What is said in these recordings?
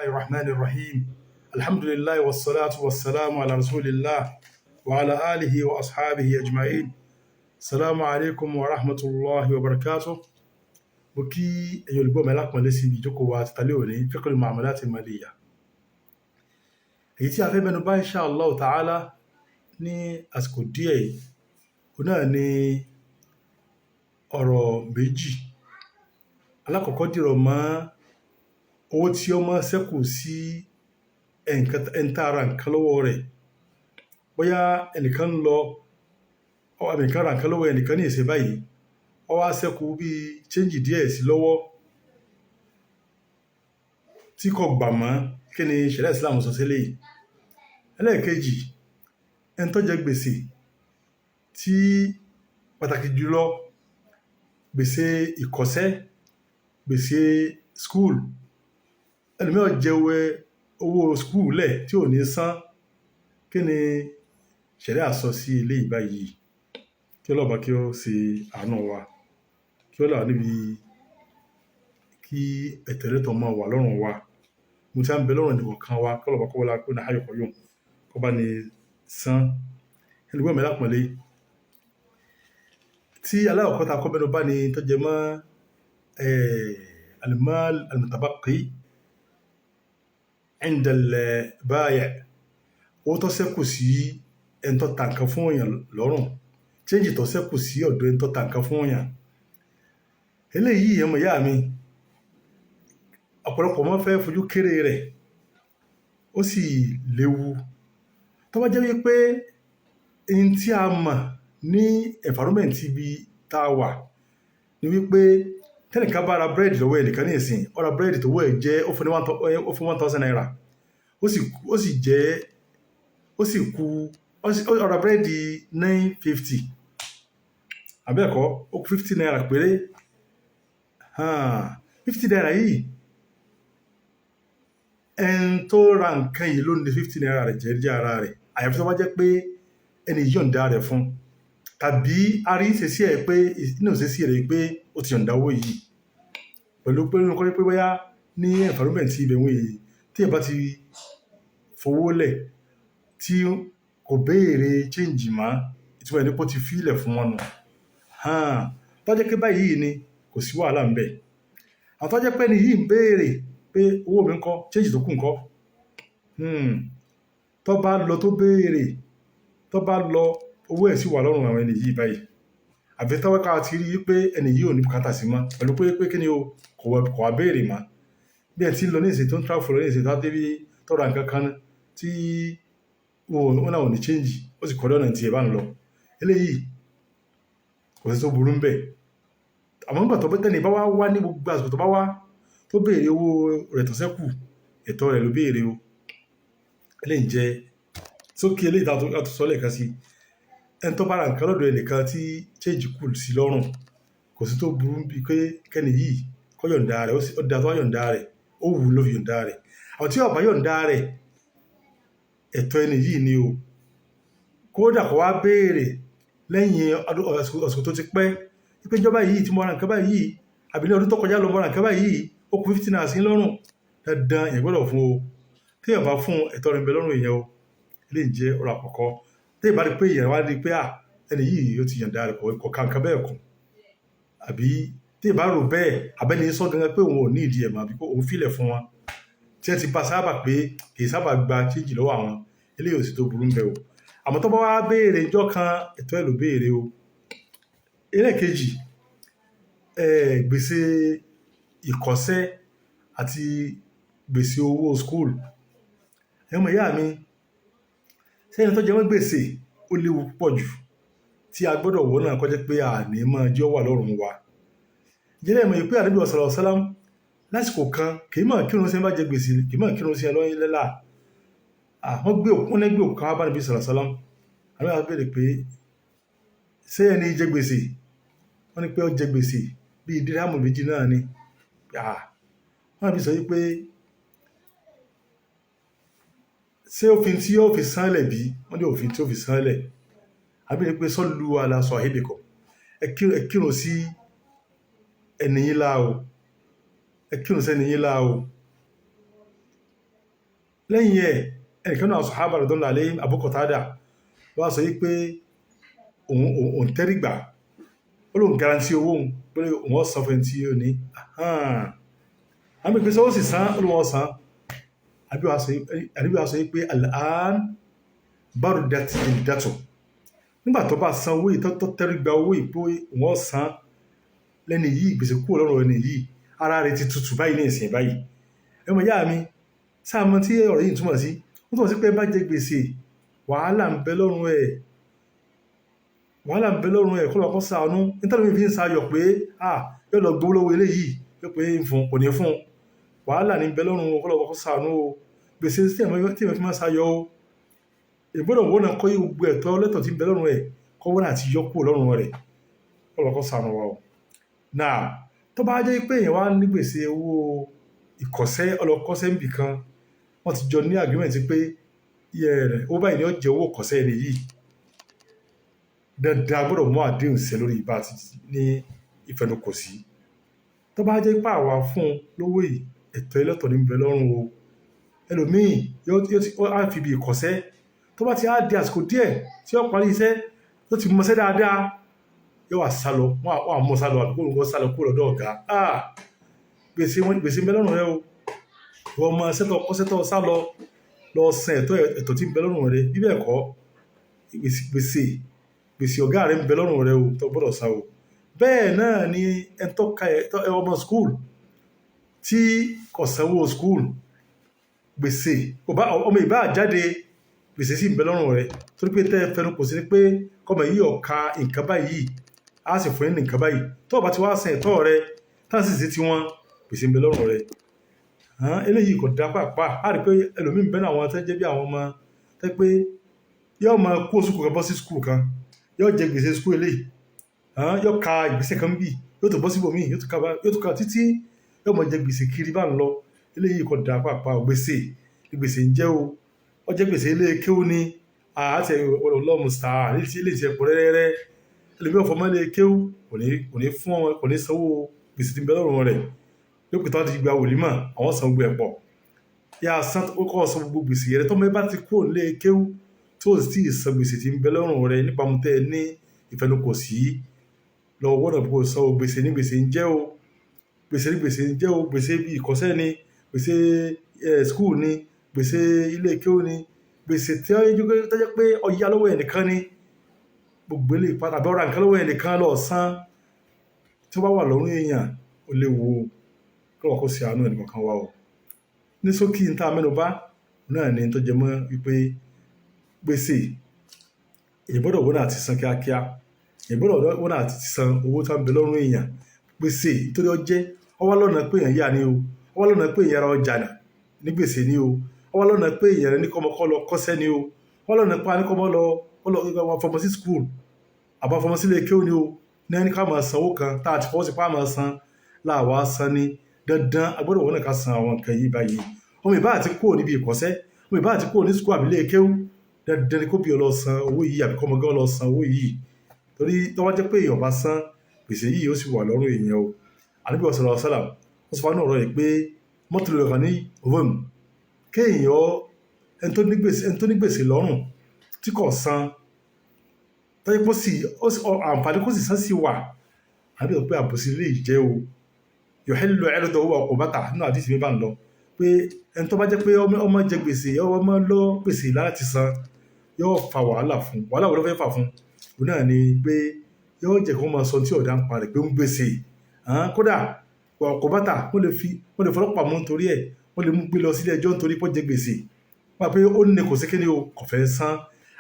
الرحمن الرحيم الحمد لله والصلاة والسلام على رسول الله وعلى آله وأصحابه أجمعين السلام عليكم ورحمة الله وبركاته بكي يلقوا ملاك ملسي بيجوكو واتتاليوني فقه المعاملات المالية èyí afẹ́ mẹ́nu bà insha Allah ta'ala ní àsìkò díẹ̀ náà ni ọ̀rọ̀ méjì alákọ̀ọ́kọ́ dìrọ̀ mọ́ owó tí ó máa ṣẹ́kù sí ẹ̀ǹtara nǹkan lọ́wọ́ rẹ̀ bóyá ẹnìkan lọ ẹnìkan ra nǹkan lọ́wọ́ ẹnìkan ní ìṣe báyìí ó wá ṣẹ́kù bí change díẹ̀ sí lọ́wọ́ tí kò gbà mọ́ kí ni ṣẹ̀ríà Islam sọ sílẹ̀ yìí. Ẹlẹ́ẹ̀kejì ẹni tó jẹ gbèsè tí pàtàkì jùlọ gbèsè ìkọ́ṣẹ́ gbèsè school ẹlòmíì ó jẹ owó school lẹ̀ tí ò ní san kí ni ṣẹ̀ríà sọ sí ilé ìbáyìí kí ọlọ́ba kí ó ṣe àánú wa kí ó là níbi kí ẹ̀tẹ̀lẹ́tọ̀ máa wà lọ́rùn wa mo ti à ń bẹ lọ́rùn ìdìbò kan wa kí ọlọ́ba kó wọlé kó ní ayọ̀kọ̀ yòó kó bá ní san ẹlùgbọ́n mi lápọ̀lé tí aláwọ̀kọ́ ta kọ́ mẹ́nu bá ní tó jẹ mọ́ al-mal al-mutabaqi inda al-bayi' owó tó ṣẹ́kù sí ẹni tó ta nǹkan fún èèyàn lọ́rùn change tó ṣẹ́kù sí ọ̀dọ̀ ẹni tó ta nǹkan fún èèyàn eléyìí ẹmọ ìyá mi ọ̀pọ̀lọpọ̀ mọ́ fẹ́ fojú kéré rẹ̀ ó sì léwu tó bá jẹ́ wípé in tí a mọ̀ ní environment ibi tá a wà ní wípé tẹ́nìkan bá ra búrẹ́dì lọ́wọ́ ẹnìkan ní ìsìn ó ra búrẹ́dì tó wọ́ ẹ̀ jẹ́ ó fún 1,000 naira ó ra búrẹ́dì 950 àbẹ́ẹ̀kọ́ ó kù 50 naira péré 50 naira yìí ẹn tó ra nǹkan yìí ló ní 50 naira rẹ̀ jẹ́ ara rẹ̀ àyàfi tó bá jẹ́ pé ẹni yọ̀ǹda rẹ̀ fún tàbí a rí ìṣesí ẹ̀ pé inú ìṣesí rẹ̀ pé ó ti yọ̀ǹda owó yìí pẹ̀lú pé nínú kọ́lé pé bóyá ní environment ibẹ̀ wọ́n yìí tí ẹ̀ bá ti fowó lẹ̀ tí kò béèrè change mọ́ ìtumọ̀ ẹni pé ó ti fílẹ̀ fún wọn nù tó jẹ́ pé báyìí ni kò sí wàhálà ń bẹ̀ àwọn tó jẹ́ pé ẹni yìí ń béèrè pé owó mi ńkọ́ change tó kù ńkọ́ tó bá lọ tó béèrè tó bá lọ owó ẹ̀ sì wà lọ́rùn àwọn ẹni yìí báyìí àbí tọ́wọ́ká ti rí pé ẹni yìí ò ní bùkátà sí mọ́ pẹ̀lú pé kí ni o kò wá béèrè mọ́ bí ẹ̀ tí ń lọ ní ìsìn tó ń travel lọ ní ìsìn tó dé bí tọ́ra nǹkan kan tí wọn náà ò ní change ó sì kọ́dọ̀ náà tí ẹ bá ń lọ eléyìí kò sí tó burú ń bẹ̀ àmọ́ nígbà tó bẹ́ tẹ́ni bá wá ní gbogbo àsìkò tó bá wá tó béèrè owó rẹ̀ tó ṣẹ́kù ẹ̀tọ́ rẹ̀ ló béèrè o eléyìí jẹ́ sókè eléyìí tó sọ lẹ́ẹ̀kan sí ẹni tó bá ra nǹkan lọ́dọ̀ ẹnìkan tí change kù sí lọ́rùn kò sí tó burú bí pé kẹ́ni yìí kó yọ̀ǹda rẹ̀ ó da tó yọ̀ǹda rẹ̀ ó wù ló fi yọ̀ǹda rẹ̀ àwọn tí ó bá yọ̀ǹda rẹ̀ ẹ̀tọ́ ẹni yìí ni o kódà kó wá béèrè lẹ́yìn ọ̀sùn tó ti pẹ́ pé ìjọba yìí tí mo ra nǹkan báyìí àbí ní ọdún tó kọjá lọ mo ra nǹkan báyìí ó kù 50 naira sí lọ́rùn dandan èèyàn gbọ́dọ̀ fún o tí èèyàn bá fún ẹ̀tọ́ rẹ̀ ń bẹ lọ́rùn èèyàn o ilé ìjẹ́ ọ̀rọ̀ àkọ́kọ́ tí èèyàn bá rí pé èèyàn wá rí pé ẹni yìí ó ti yọ̀ǹda rẹ̀ kò ká nǹkan bẹ́ẹ̀ kù àbí tí èèyàn bá rò bẹ́ẹ̀ abẹ́ni sọ gangan pé òun ò ní ìdí ẹ̀ mọ́ àbí pé òun fílẹ̀ fún wọn tí ẹ ti bá sábà pé kì í sábà gba chíjì lọ́wọ́ àwọn eléyìí ò sì tó burú ń bẹ o àmọ́ tó bá wá béèrè ìjọ kan ẹ̀tọ́ ẹ̀ ló béèrè o ẹlẹ́ẹ̀kejì gbèsè ìkọ́ṣẹ́ àti gbèsè owó school ẹmọ ìyá mi sẹ́yìn tó jẹ wọ́n gbèsè ó léwu púpọ̀ jù tí a gbọ́dọ̀ wọ́n náà kọjá pé àní máa jẹ́ wà lọ́rùn wa jẹ́lẹ̀ mọ̀ pé Ànábì sallallahu alaihi wasallam lásìkò kan kì í mọ̀ kírun sí ẹ bá jẹ gbèsè kì í mọ̀ kírun sí ẹ lọ́yìn lẹ́là wọ́n gbé òkú kan bá Ànábì sallallahu alaihi wasallam àwọn àwọn béèrè pé ṣé ẹni jẹ gbèsè wọ́n ní pé ó jẹ gbèsè bíi dírámù méjì náà ni wọ́n bí sọ wípé ṣé òfin tí ó fi sánlẹ̀ bí wọ́n ní òfin tí ó fi sánlẹ̀ àbí ní pé sallu ala sahibikum ẹ kírun sí ẹni yín láà o ẹ kírun sẹ́ni yín láà o lẹ́yìn ẹ̀ ẹnìkan náà sàhábà radiyallahu alayhim Abu Qatada wá sọ yí pé òun tẹ́rìgbà ó lóun garanti owó òun pé òun ọ̀sán fẹ́ tí ó ní àmì ìpèsè ó sì san olùwọ̀n san àdúgbò sọ yí pé al-an barudat jildatu nígbà tó bá san owó ìtọ́tọ́ tẹ́rìgbà owó ìpó òun ọ̀sán lẹ́ni yìí gbèsè kúrò lọ́rùn ẹni yìí ara rẹ̀ ti tutù báyìí ní ìsìn báyìí ẹmọ ìyá mi sáàmù tí ọ̀rọ̀ yìí túmọ̀ sí ó túmọ̀ sí pé bá jẹ gbèsè wàhálà ń bẹ lọ́rùn ẹ̀ kó lọ́kọ́ ṣàánú nítorí mi fi ń sayọ̀ pé yóò lọ gbówó lọ́wọ́ eléyìí yóò pé kò ní fún wàhálà ní bẹ lọ́rùn kó lọ́kọ́ ṣàánú o gbèsè tí èmi fi máa sayọ̀ o ìgbọ́dọ̀ wọ́n náà kọ́ yí gbogbo ẹ̀tọ́ lẹ́tọ̀ tí ń bẹ lọ́rùn ẹ̀ kọ́ wọ́n àti yọ kúrò lọ́rùn rẹ̀ kó lọ́kọ́ ṣàánú wa o náà tó bá jẹ́ pé èèyàn wá ní gbèsè owó ìkọ̀sẹ́ ọlọ́kọ́sẹ́ níbì kan wọ́n ti jọ ní agreement pé iye rẹ̀ ó báyìí ni ó jẹ́ owó ìkọ̀sẹ́ ẹni yìí dandan gbọ́dọ̀ mú àdéhùn sí lórí ìbá àti ní ìfẹnukò sí tó bá jẹ́ pé àwa fún lówó yìí ẹ̀tọ́ ẹlẹ́tọ̀ ní bẹ lọ́rùn o ẹlòmíì yóò á fi bí ìkọ̀sẹ́ tó bá ti á di àsìkò díẹ̀ tí ó parí iṣẹ́ tó ti mọṣẹ́ dáadáa yóò wà sálọ wọ́n àmọ́ sálọ àbíkó olùkọ́ sálọ kúrò lọ́dọ̀ ọ̀gá gbèsè bẹ lọ́rùn rẹ o wọ́n mọ kọ́sẹ́tọ̀ sálọ lọ san ẹ̀tọ́ tí ń bẹ lọ́rùn rẹ bí bẹ́ẹ̀ kọ́ gbèsè ọ̀gá rẹ ń bẹ lọ́rùn rẹ o tó gbọ́dọ̀ sá o bẹ́ẹ̀ náà ni ọmọ skul tí kò sanwó skul gbèsè ọmọ ìbá jáde gbèsè sì ń bẹ lọ́rùn rẹ torí pé tẹ́ fẹnu kò sí ni pé kọ́mọ yìí ọ̀ka nǹkan báyìí á sì fún ní nǹkan báyìí tó bá ti wá san ẹ̀tọ́ rẹ táà sì sí ti wọn gbèsè ń bẹ lọ́rùn rẹ eléyìí kò dá pàápàá á rí pé ẹlòmíín bẹ́ẹ̀ náà àwọn tẹ́ jẹ́ bí àwọn ọmọ tẹ́ pé yóò máa kó sùkúù kan bọ́ sí sùkúù kan yóò jẹ gbèsè sùkúù eléyìí yóò ka ìgbésẹ̀ kan bí yóò tó bọ́ síbòmíì yóò tó ka títí yóò máa jẹ gbèsè kiri bá ń lọ eléyìí kò dá pàápàá gbèsè ń jẹ́ o ó jẹ́ gbèsè ilé kéwú ni àti ọlọ́mù star ilé ìṣe ẹ̀pọ̀ rẹ́rẹ́rẹ́ ẹlòmíín ọ̀fọ̀ mọ́lẹ̀ kéwú kò ní sanwó gbèsè tí ń bẹ lọ́rùn rẹ̀ lókè tó ti gba wòlímọ̀ àwọn san gbogbo ẹ̀pọ̀ yà san kọ́ san gbogbo gbèsè rẹ̀ tó mẹ́ bá ti kúrò nílé kéwú tó sì san gbèsè tí ń bẹ lọ́rùn rẹ̀ nípa mú tẹ́ ní ìfẹnukò sí lọ wọ́nà kó san o gbèsè ní gbèsè ń jẹ́ o gbèsè bí ìkọ́sẹ́ ni gbèsè skul ni gbèsè ilé kéwú ni gbèsè tí ó jẹ́ pé ọya lọ́wọ́ ẹnìkan ni gbogbo ilé ìpàtàkì ọ̀rà nǹkan lọ́wọ́ ẹnìkan lọ san tí ó bá wà lọ́rùn èèyàn ó léwu kọ́wọ́ kó sí àánú ẹnìkan kan wá o ní ṣókí ní tá a mẹ́nu bà náà ni tó jẹ mọ́ wípé gbèsè èyí gbọ́dọ̀ wọ́n àti san kíákíá èyí gbọ́dọ̀ wọ́n àti san owó tó ń bẹ lọ́rùn èèyàn gbèsè nítorí ọjẹ́ ọwọ́ lọ́nà pé èèyàn yà ní o ọwọ́ lọ́nà pé èèyàn ra ọjà ní gbèsè ní o ọwọ́ lọ́nà pé èèyàn ní kọ́mọkọ́ lọ kọ́sẹ́ ní o ọwọ́ lọ́nà pé aníkọ́mọ́ lọ fọmọ sí skul àbá fọmọ sílé kéwú ní o ní ẹni ká máa sanwó kan tá a ti fọwọ́ sí pa máa san láàwá san ní dandan agbọ́dọ̀ wọ́n náà ká san àwọn nǹkan yìí báyìí ọmọ ìbá àti kúrò níbi ìkọ́sẹ́ ọmọ ìbá àti kúrò ní skul àbílé kéwú dandan ni kó bí ọlọ́san owó yìí àbí kọ́mọ gan ọlọ́san owó yìí torí tọ́wọ́ jẹ́ pé èèyàn bá san gbèsè yìí ó sì wà lọ́rùn èèyàn o Ànábì sallallahu alaihi wasallam ó sọ fún ọ̀rọ̀ yìí pé mọ́tò lè kàn ní ovum kéèyàn ẹni tó ní gbèsè lọ́rùn tí kò san tọ́jú pé àǹfààní kó sì san sí wà àbí pé àbòsí lè jẹ́ o yuhillu 'irdahu wa 'uqubatahu nínú àdìsí mi bá ń lọ pé ẹni tó bá jẹ́ pé ọmọ jẹ gbèsè ọmọ lọ gbèsè láti san yóò fa wàhálà fún wàhálà wo ló fẹ́ fà fún òun náà ni pé yóò jẹ́ kó máa sọ tí ọ̀dà ń parẹ̀ pé ń gbèsè kódà ọ̀kọ̀bátà wọ́n lè fọlọ́pàá mú nítorí ẹ̀ wọ́n lè mú gbé lọ sílé ẹjọ́ nítorí pé ó jẹ gbèsè wọ́n pé ó ní kò sí kíni o kò fẹ́ san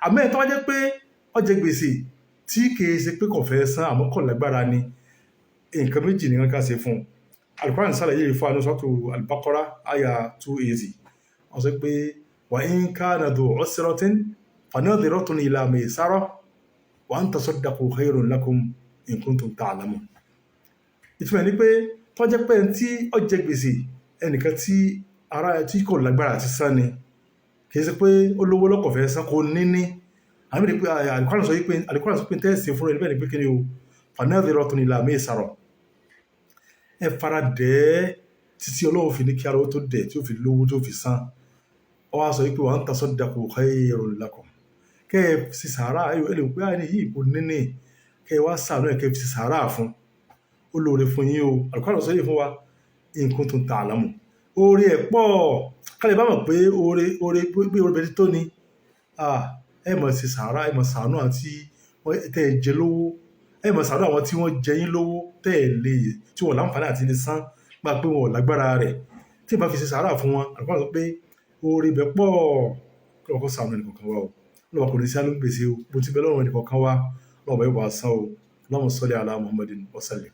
àmọ́ ẹ̀ tó wá jẹ́ pé ó jẹ gbèsè tí kìí ṣe pé kò fẹ́ san àmọ́ kò lágbára ni nǹkan méjì ni wọ́n ká ṣe fún un Al-Qur'an ṣàlàyé yìí fún anusọ́tò Al-Baqara àyà 280 wọ́n sọ pé wa in kana dhu 'usratin fanadhiratun ila maysarah wa an tasaddaqu khayrun lakum in kuntum ta'lamun. ìtumọ̀ ni pé tó jẹ́ pé tí ó jẹ gbèsè ẹnìkan tí kò lágbára àti san ni kìí ṣe pé ó lówó lọ́kọ̀ fẹ́ san kò níní àmì rí pé Al-Qur'an sọ pé tẹ́sí fún ẹni bẹ́ẹ̀ ni pé kí ni o fanadhiratun ila maysarah ẹ fara dẹ́ títí Ọlọ́run fi ní kí ara ó tó dẹ̀ tí ó fi lówó tó fi san ọ wá sọ pé wa an tasaddaqu khayrun lakum kẹ́ ẹ sì sàárà ẹ lè pé àní yìí kò níní kẹ́ ẹ wá sàánú ẹ̀ kẹ́ ẹ fi sì sàárà fún ó lóore fún yín o Al-Qur'an sọ yìí fún wa in kuntum ta'lamun oore ẹ̀ pọ̀ kálẹ̀ bá mọ̀ pé oore bẹ̀rẹ̀ tó ni ẹ mọ̀ sí sàárà ẹ mọ̀ sàánú àti tẹ́ ẹ jẹ lówó ẹ mọ̀ sàánú àwọn tí wọ́n jẹ yín lówó tẹ́ ẹ lè tí wọ́n láǹfààní àti lè san gbà pé wọn ò lágbára rẹ̀ tí ẹ bá fi ṣe sàárà fún wọn Al-Qur'an sọ pé oore bẹ̀ pọ̀ kí wọ́n kó sàánú ẹnì kọ̀ọ̀kan wa o lọ́wọ́ kò ní sí alóńgbèsè o bó ti bẹ lọ́rùn ẹnì kọ̀ọ̀kan wa lọ́wọ́ bá yóò bá san o Allahumma salli ala Muhammadin wa sallim.